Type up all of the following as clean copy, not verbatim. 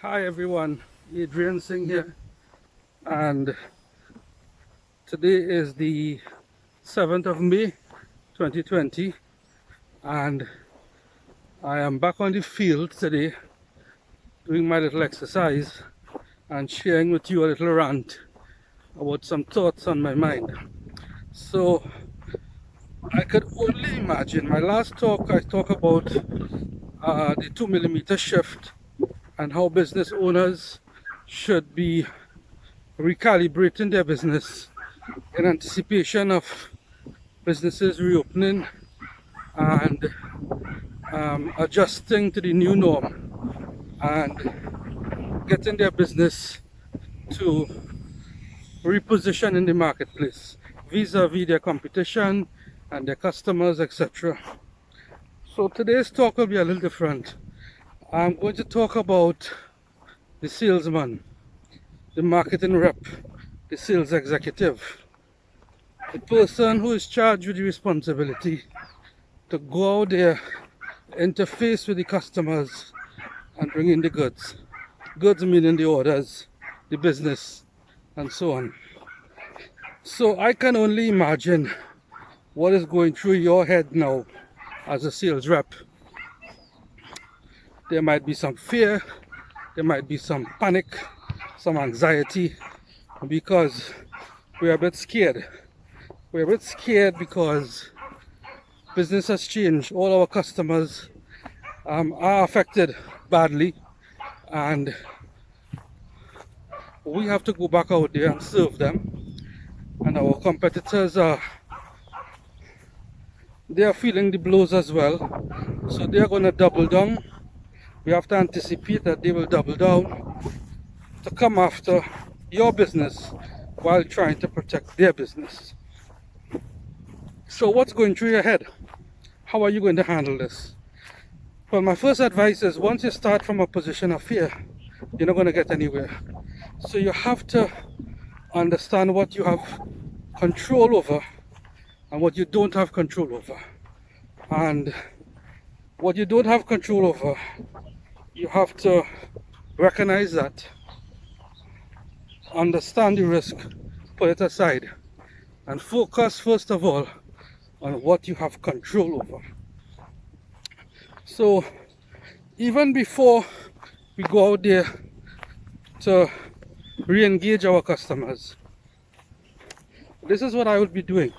Hi everyone, Adrian Singh here, and today is the 7th of May 2020, and I am back on the field today doing my little exercise and sharing with you a little rant about some thoughts on my mind. So I could only imagine, my last talk I talked about the 2mm shift and how business owners should be recalibrating their business in anticipation of businesses reopening and adjusting to the new norm and getting their business to reposition in the marketplace vis-a-vis their competition and their customers, etc. So today's talk will be a little different. I'm going to talk about the salesman, the marketing rep, the sales executive, the person who is charged with the responsibility to go out there, interface with the customers and bring in the goods. Goods meaning the orders, the business, and so on. So I can only imagine what is going through your head now as a sales rep. There might be some fear, there might be some panic, some anxiety, because we're a bit scared. We're a bit scared because business has changed. All our customers are affected badly, and we have to go back out there and serve them. And our competitors they are feeling the blows as well, so they are going to double down. We have to anticipate that they will double down to come after your business while trying to protect their business. So what's going through your head? How are you going to handle this? Well, my first advice is, once you start from a position of fear, you're not going to get anywhere. So you have to understand what you have control over and what you don't have control over. And what you don't have control over, you have to recognize that, understand the risk, put it aside, and focus first of all on what you have control over. So even before we go out there to re-engage our customers, this is what I would be doing.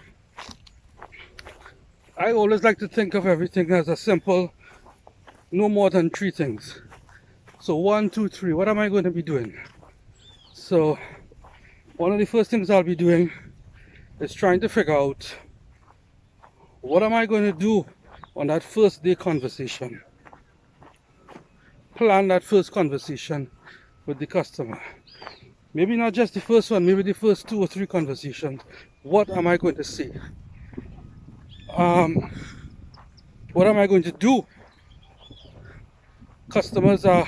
I always like to think of everything as a simple, no more than 3 things. So 1, 2, 3, what am I going to be doing? So one of the first things I'll be doing is trying to figure out, what am I going to do on that first day conversation? Plan that first conversation with the customer. Maybe not just the first one, maybe the first 2 or 3 conversations. What am I going to say? What am I going to do? Customers are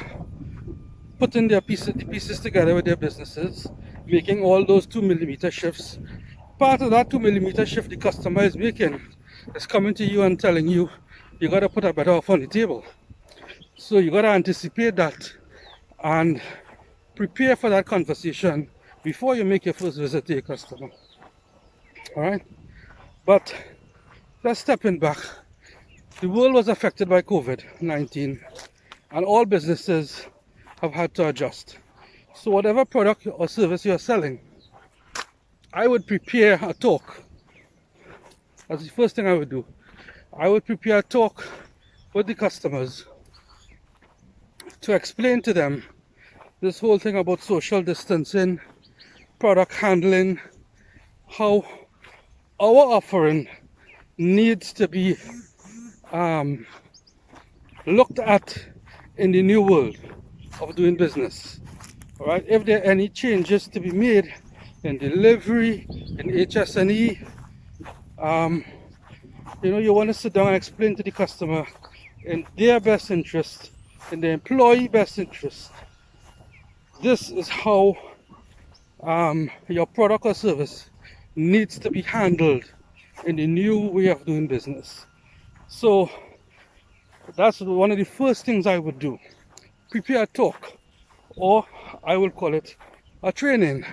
putting the pieces together with their businesses, making all those 2mm shifts. Part of that 2mm shift the customer is making is coming to you and telling you, you got to put a better offer on the table. So you got to anticipate that and prepare for that conversation before you make your first visit to your customer. All right? But just stepping back, the world was affected by COVID-19 and all businesses have had to adjust. So whatever product or service you're selling, I would prepare a talk. That's the first thing I would do. I would prepare a talk with the customers to explain to them this whole thing about social distancing, product handling, how our offering needs to be looked at in the new world of doing business. All right, if there are any changes to be made in delivery, in HSNE, you want to sit down and explain to the customer in their best interest, in the employee best interest. This is how your product or service needs to be handled in the new way of doing business. So that's one of the first things I would do. Prepare a talk or I will call it a training.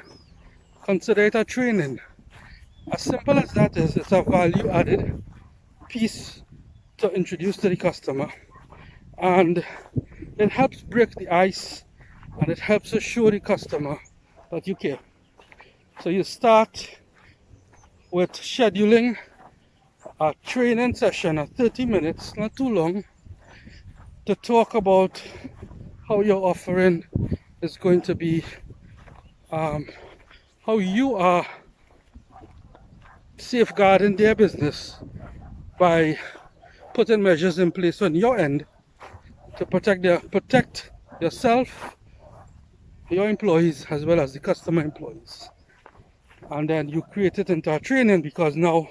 Consider it a training. As simple as that is, it's a value added piece to introduce to the customer, and it helps break the ice, and it helps to show the customer that you care. So you start with scheduling a training session at 30 minutes, not too long, to talk about how your offering is going to be, how you are safeguarding their business by putting measures in place on your end to protect yourself, your employees, as well as the customer employees. And then you create it into a training, because now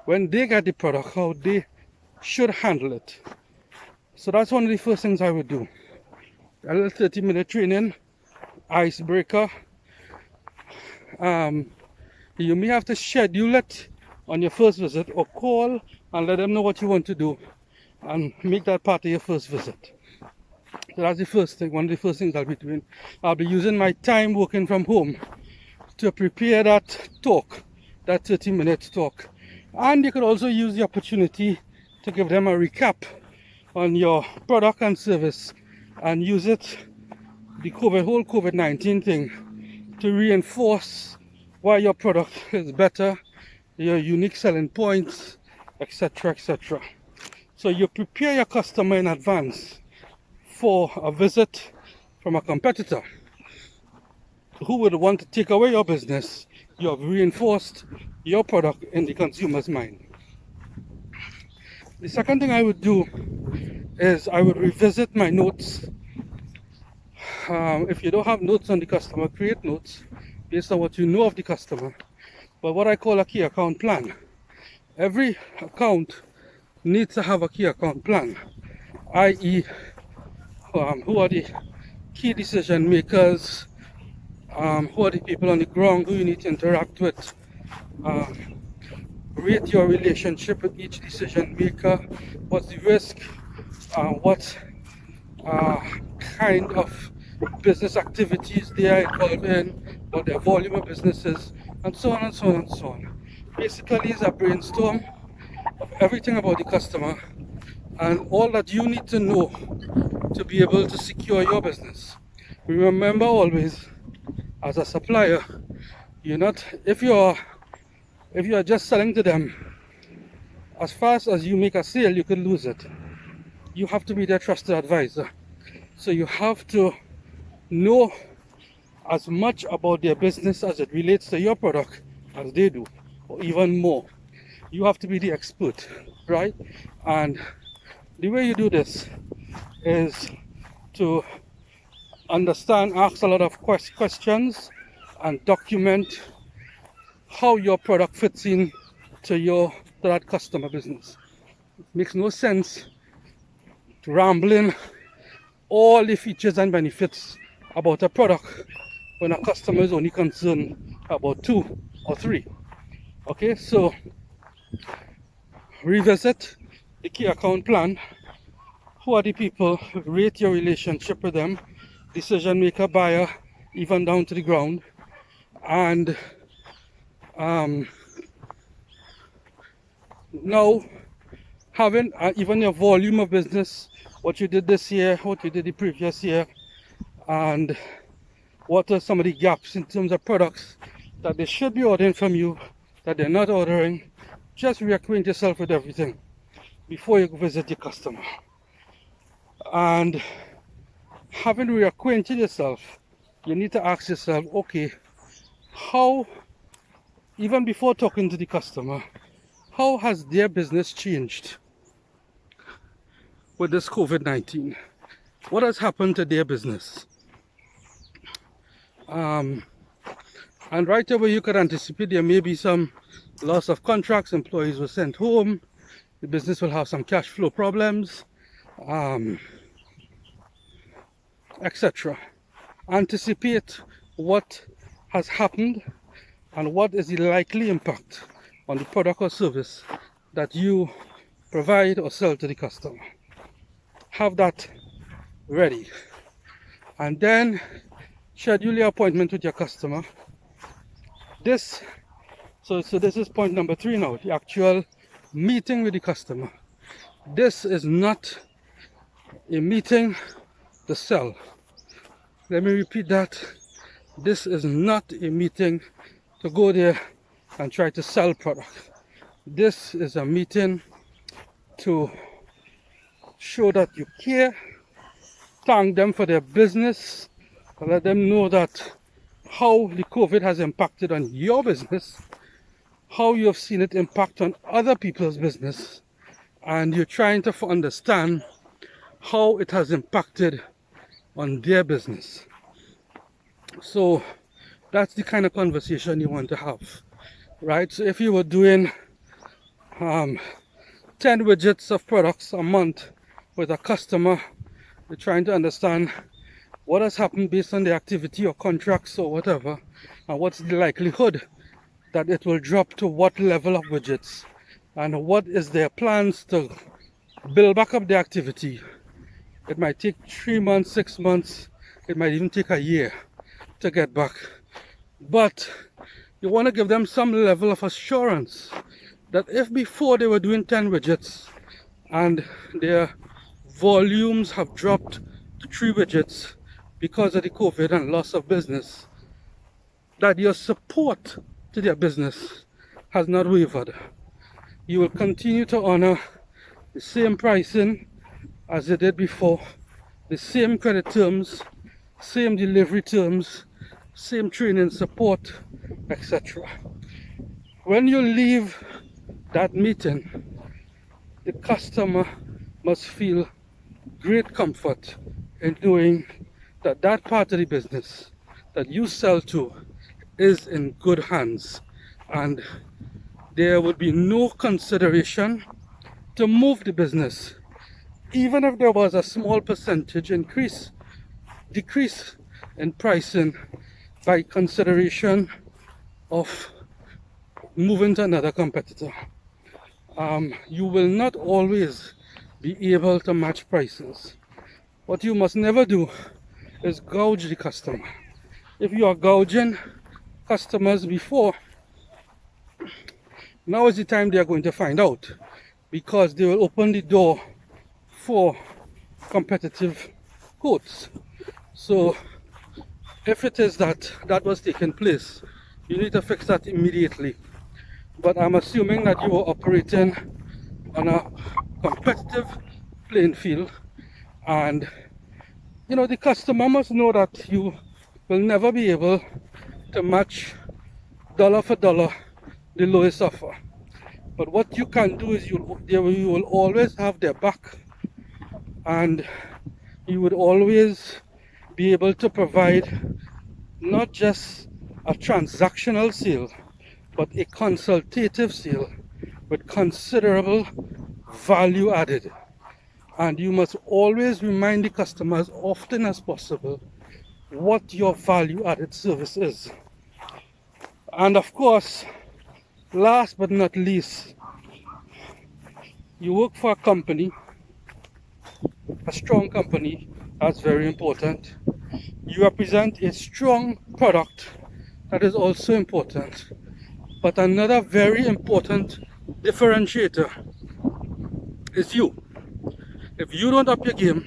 when they get the product, how they should handle it. So that's one of the first things I would do. A little 30-minute training, icebreaker. You may have to schedule it on your first visit, or call and let them know what you want to do and make that part of your first visit. So that's the first thing, one of the first things I'll be doing. I'll be using my time working from home to prepare that talk, that 30-minute talk. And you could also use the opportunity to give them a recap on your product and service, and use it, the whole COVID-19 thing, to reinforce why your product is better, your unique selling points, etc., etc. So you prepare your customer in advance for a visit from a competitor who would want to take away your business. You have reinforced your product in the consumer's mind. The second thing I would do is I would revisit my notes. If you don't have notes on the customer, create notes based on what you know of the customer. But what I call a key account plan. Every account needs to have a key account plan, i.e., who are the key decision makers, who are the people on the ground who you need to interact with, rate your relationship with each decision maker, what's the risk, what kind of business activities they are involved in, what their volume of business is, and so on and so on and so on. Basically, it's a brainstorm of everything about the customer and all that you need to know to be able to secure your business. Remember always, as a supplier, you're not, if you are just selling to them, as fast as you make a sale, you could lose it. You have to be their trusted advisor. So you have to know as much about their business as it relates to your product as they do, or even more. You have to be the expert, right? And the way you do this is to understand, ask a lot of questions, and document how your product fits in to that customer business. It makes no sense to rambling all the features and benefits about a product when a customer is only concerned about 2 or 3. Okay, so revisit the key account plan. Who are the people? Rate your relationship with them, decision maker, buyer, even down to the ground. And now having even your volume of business, what you did this year, what you did the previous year, and what are some of the gaps in terms of products that they should be ordering from you that they're not ordering. Just reacquaint yourself with everything before you visit your customer. And having reacquainted yourself, you need to ask yourself, okay, how, even before talking to the customer, how has their business changed with this COVID-19? What has happened to their business? And right away you could anticipate there may be some loss of contracts, employees were sent home, the business will have some cash flow problems, etc. Anticipate what has happened and what is the likely impact on the product or service that you provide or sell to the customer. Have that ready, and then schedule your appointment with your customer. This, so this is point number 3 now, the actual meeting with the customer. This is not a meeting to sell. Let me repeat that. This is not a meeting to go there and try to sell product. This is a meeting to show that you care, thank them for their business, and let them know that how the COVID has impacted on your business, how you have seen it impact on other people's business, and you're trying to understand how it has impacted on their business. So that's the kind of conversation you want to have, right? So if you were doing 10 widgets of products a month with a customer, you're trying to understand what has happened based on the activity or contracts or whatever, and what's the likelihood that it will drop to what level of widgets, and what is their plans to build back up the activity. It might take 3 months, 6 months, it might even take a year to get back. But you want to give them some level of assurance that if before they were doing 10 widgets and their volumes have dropped to 3 widgets because of the COVID and loss of business, that your support to their business has not wavered. You will continue to honor the same pricing as you did before, the same credit terms, same delivery terms, same training support, etc. When you leave that meeting, the customer must feel great comfort in knowing that that part of the business that you sell to is in good hands, and there would be no consideration to move the business, even if there was a small percentage decrease in pricing by consideration of moving to another competitor. You will not always be able to match prices. What you must never do is gouge the customer. If you are gouging customers before, now is the time they are going to find out, because they will open the door for competitive quotes. So if it is that was taking place, you need to fix that immediately. But I'm assuming that you are operating on a competitive playing field, and you know the customer must know that you will never be able to match dollar for dollar the lowest offer. But what you can do is you will always have their back, and you would always be able to provide not just a transactional sale, but a consultative sale with considerable value added. And you must always remind the customer as often as possible what your value added service is. And of course, last but not least, you work for a company, a strong company. That's very important. You represent a strong product. That is also important. But another very important differentiator is you. If you don't up your game,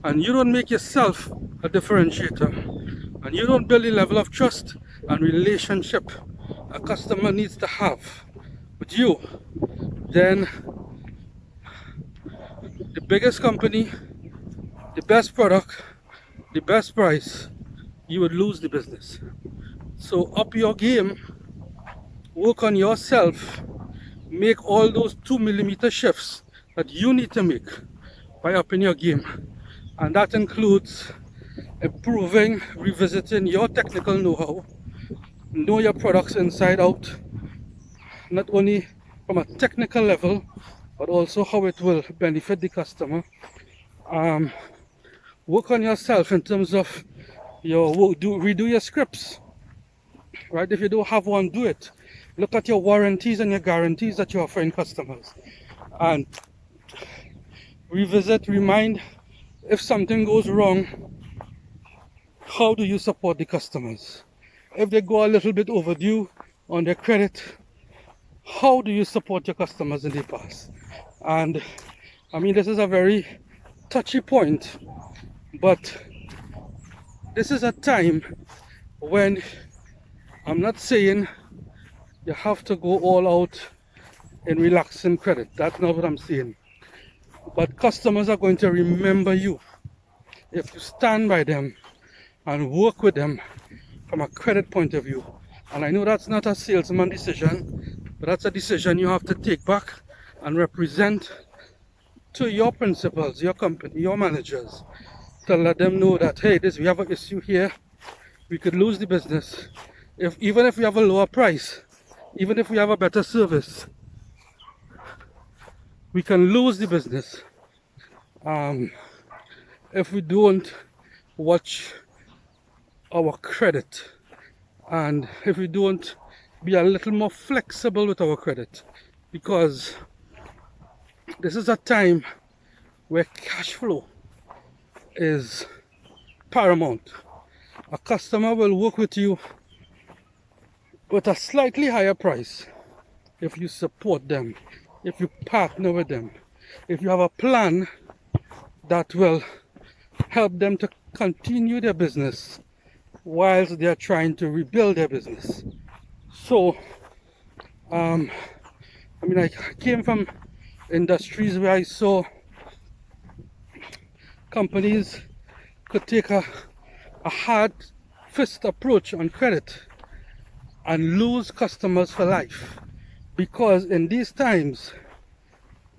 and you don't make yourself a differentiator, and you don't build the level of trust and relationship a customer needs to have with you, then the biggest company, the best product, the best price, you would lose the business. So up your game, work on yourself, make all those 2mm shifts that you need to make by upping your game. And that includes improving, revisiting your technical know-how, know your products inside out, not only from a technical level, but also how it will benefit the customer. Work on yourself in terms of your work, redo your scripts, right? If you don't have one, do it. Look at your warranties and your guarantees that you're offering customers, and revisit, remind, if something goes wrong, how do you support the customers? If they go a little bit overdue on their credit, how do you support your customers in the past? And I mean, this is a very touchy point, but this is a time when I'm not saying you have to go all out in relaxing credit. That's not what I'm saying. But customers are going to remember you if you stand by them and work with them from a credit point of view. And I know that's not a salesman decision, but that's a decision you have to take back and represent to your principals, your company, your managers, to let them know that, hey, we have an issue here, we could lose the business. Even if we have a lower price, even if we have a better service, we can lose the business if we don't watch our credit, and if we don't be a little more flexible with our credit, because this is a time where cash flow is paramount. A customer will work with you with a slightly higher price if you support them, if you partner with them, if you have a plan that will help them to continue their business whilst they are trying to rebuild their business. So, I mean, I came from industries where I saw companies could take a hard fist approach on credit and lose customers for life, because in these times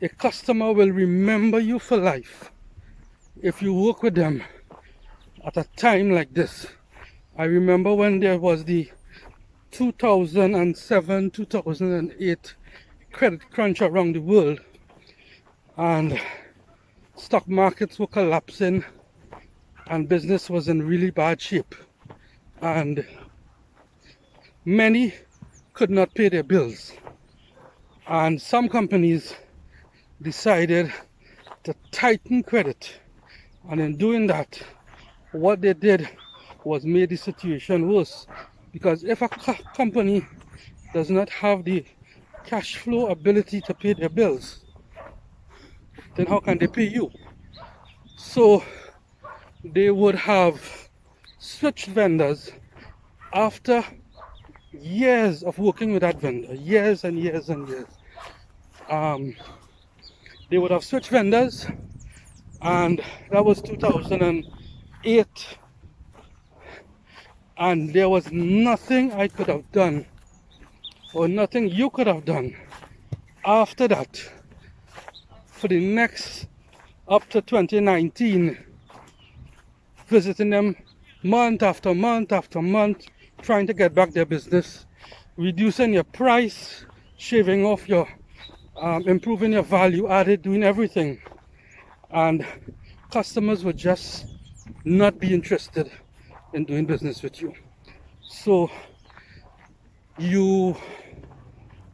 a customer will remember you for life if you work with them at a time like this. I remember when there was the 2007 2008 credit crunch around the world and stock markets were collapsing and business was in really bad shape, and many could not pay their bills, and some companies decided to tighten credit, and in doing that, what they did was made the situation worse, because if a company does not have the cash flow ability to pay their bills, then how can they pay you? So they would have switched vendors after years of working with that vendor, years and years and years. They would have switched vendors, and that was 2008, and there was nothing I could have done or nothing you could have done after that for the next up to 2019, visiting them month after month after month, trying to get back their business, reducing your price, shaving off your improving your value added, doing everything, and customers would just not be interested in doing business with you. So you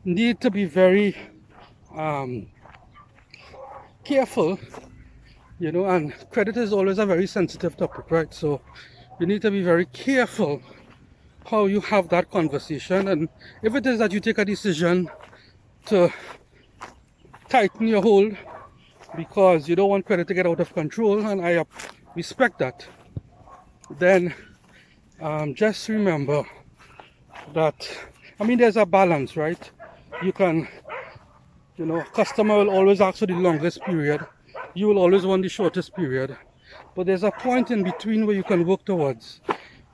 need to be very careful, you know, and credit is always a very sensitive topic, right? So you need to be very careful how you have that conversation, and if it is that you take a decision to tighten your hold because you don't want credit to get out of control, and I respect that, then just remember that, I mean, there's a balance, right? You can, you know, customer will always ask for the longest period, you will always want the shortest period, but there's a point in between where you can work towards,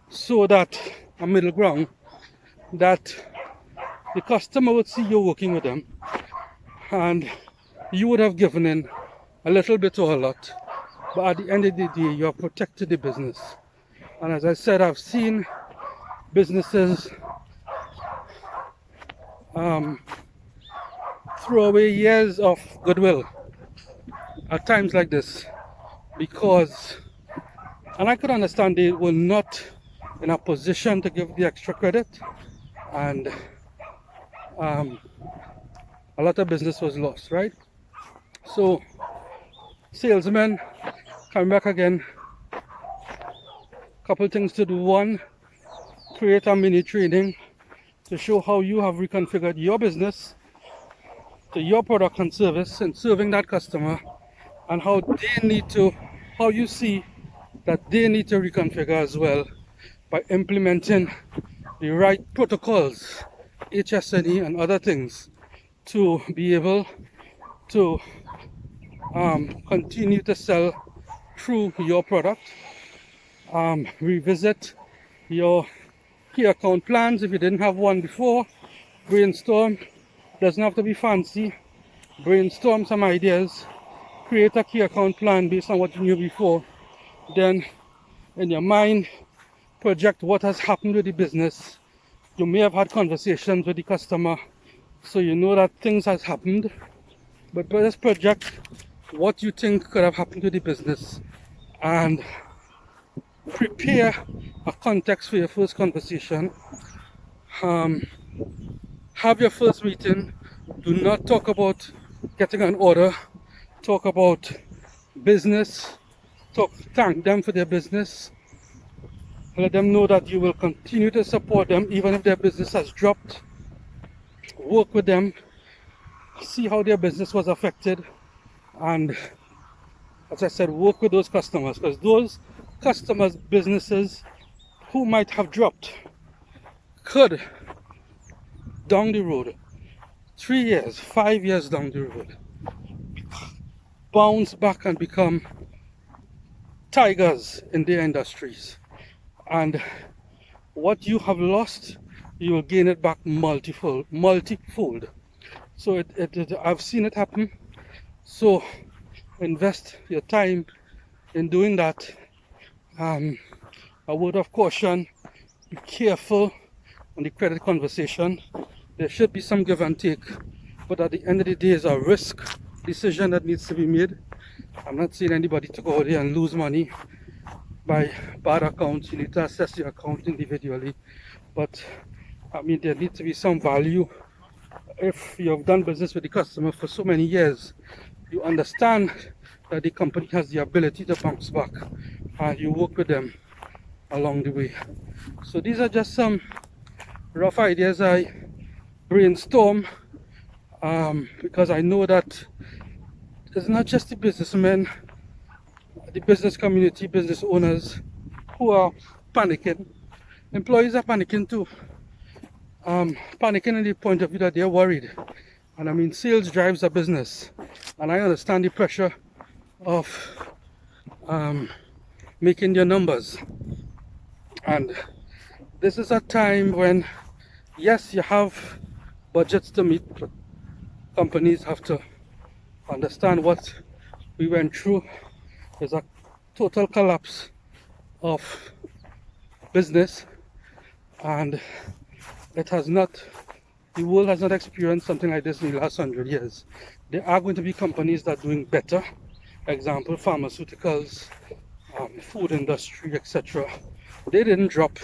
so that a middle ground that the customer would see you working with them, and you would have given in a little bit or a lot, but at the end of the day you have protected the business. And as I said, I've seen businesses throw away years of goodwill at times like this, because, and I could understand they were not in a position to give the extra credit, and a lot of business was lost, right? So salesmen coming back again, Couple things to do. One, create a mini training to show how you have reconfigured your business to your product and service and serving that customer, and how you see that they need to reconfigure as well by implementing the right protocols, HSNE and other things, to be able to continue to sell through your product. Revisit your key account plans if you didn't have one before. Brainstorm. Doesn't have to be fancy. Brainstorm some ideas. Create a key account plan based on what you knew before. Then in your mind, project what has happened with the business. You may have had conversations with the customer, so you know that things has happened, but just project what you think could have happened to the business and prepare a context for your first conversation. Have your first meeting. Do not talk about getting an order. Talk about business. Thank them for their business. Let them know that you will continue to support them even if their business has dropped. Work with them. See how their business was affected. And as I said, work with those customers, because those customers' businesses who might have dropped could, down the road, 3 years, 5 years down the road, bounce back and become tigers in their industries. And what you have lost, you will gain it back multifold. So I've seen it happen. So invest your time in doing that. A word of caution: be careful on the credit conversation. There should be some give and take, but at the end of the day, it's a risk decision that needs to be made. I'm not saying anybody to go out there and lose money by bad accounts. You need to assess your account individually, but I mean, there needs to be some value. If you have done business with the customer for so many years, you understand that the company has the ability to bounce back, and you work with them along the way. So these are just some rough ideas I brainstorm, because I know that it's not just the businessmen, the business community, business owners who are panicking. Employees are panicking too. Panicking in the point of view that they're worried. And I mean, sales drives a business, and I understand the pressure of making your numbers. And this is a time when, yes, you have budgets to meet, but companies have to understand what we went through. There's a total collapse of business, and the world has not experienced something like this in the last 100 years. There are going to be companies that are doing better. Example, pharmaceuticals, food industry, etc. They didn't drop.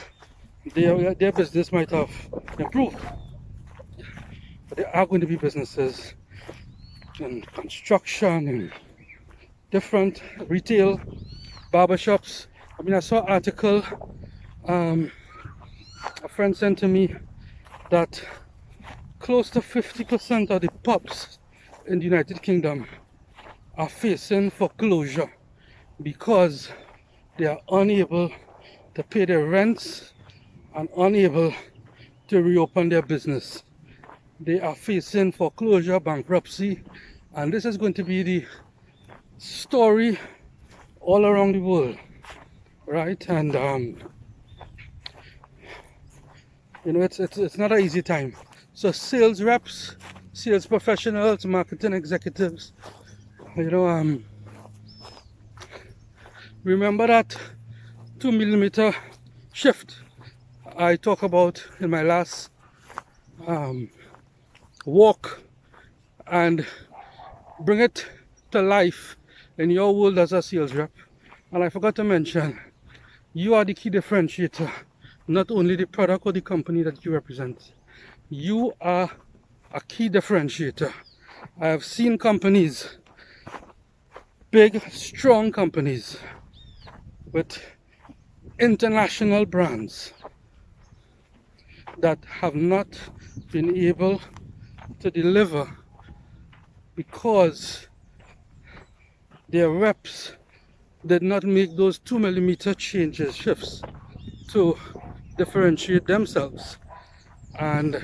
Their business might have improved. But there are going to be businesses in construction and different retail, barbershops. I mean, I saw an article a friend sent to me that close to 50% of the pubs in the United Kingdom are facing foreclosure because they are unable to pay their rents and unable to reopen their business. They are facing foreclosure, bankruptcy, and this is going to be the story all around the world, right? And you know, it's not an easy time. So sales reps, sales professionals, marketing executives, you know, remember that 2mm shift I talk about in my last walk, and bring it to life in your world as a sales rep. And I forgot to mention, you are the key differentiator, not only the product or the company that you represent. You are a key differentiator. I have seen companies, big, strong companies, with international brands that have not been able to deliver because their reps did not make those 2 millimeter changes shifts to differentiate themselves. And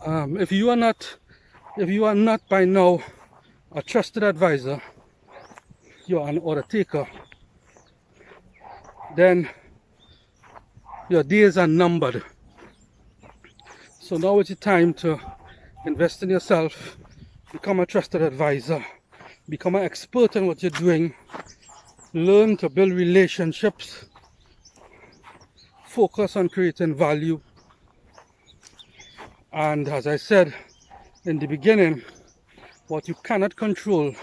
if you are not by now a trusted advisor, you are an order taker, then your days are numbered. So now is the time to invest in yourself, become a trusted advisor, become an expert in what you're doing, learn to build relationships, focus on creating value. And as I said in the beginning, what you cannot control,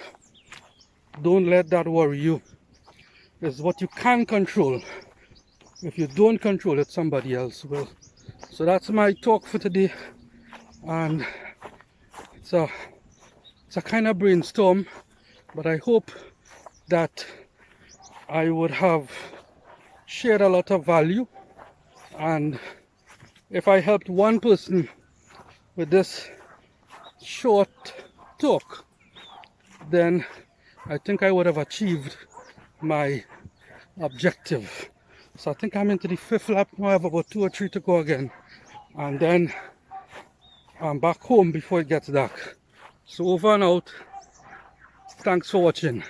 don't let that worry you. It's what you can control. If you don't control it, somebody else will. So that's my talk for today. And it's a kind of brainstorm, but I hope that I would have shared a lot of value. And if I helped one person with this short talk, then I think I would have achieved my objective. So I think I'm into the 5th lap. I have about 2 or 3 to go again, and then I'm back home before it gets dark. So over and out. Thanks for watching.